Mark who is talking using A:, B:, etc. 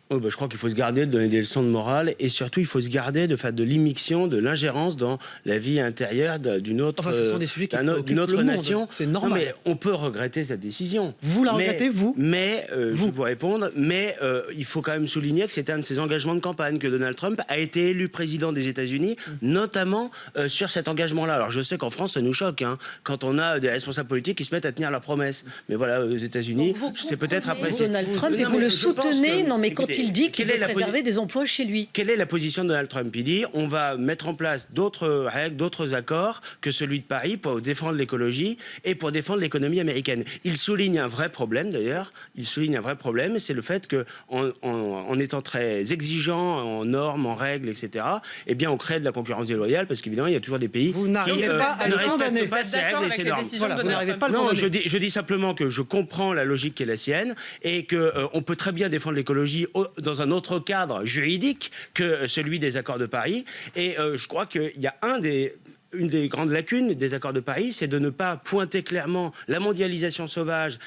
A: Oh, je crois qu'il faut se garder de donner des leçons de morale et surtout il faut se garder de faire de l'immixtion, de l'ingérence dans la vie intérieure d'une autre,
B: Enfin, ce sont des sujets qui
A: d'une autre
B: le monde.
A: nation.
B: C'est normal.
A: Non, mais on peut regretter cette décision.
B: Vous la regrettez, vous ?
A: Mais, je vais vous répondre, mais il faut quand même souligner que c'était un de ses engagements de campagne, que Donald Trump a été élu président des États-Unis, notamment sur cet engagement-là. Alors je sais qu'en France, ça nous choque, hein, quand on a des responsables politiques qui se mettent à tenir leurs promesses. Mais voilà, aux États-Unis, c'est peut-être après...
C: Donald Trump, et vous le soutenez. Non, mais quand il dit qu'il veut préserver des emplois chez lui.
A: Quelle est la position de Donald Trump? Il dit on va mettre en place d'autres règles, d'autres accords que celui de Paris pour défendre l'écologie et pour défendre l'économie américaine. Il souligne un vrai problème d'ailleurs. Il souligne un vrai problème, c'est le fait que en étant très exigeant en normes, en règles, etc. Eh bien, on crée de la concurrence déloyale parce qu'évidemment, il y a toujours des pays qui
B: pas à
A: ne
B: le condamner.
A: respectent pas ces règles et ces normes.
B: Voilà, vous n'arrivez pas à le
A: Non,
B: condamner.
A: je dis simplement que je comprends la logique qui est la sienne et que on peut très bien défendre l'écologie dans un autre cadre juridique que celui des accords de Paris. Et je crois qu'il y a une des grandes lacunes des accords de Paris, c'est de ne pas pointer clairement la mondialisation sauvage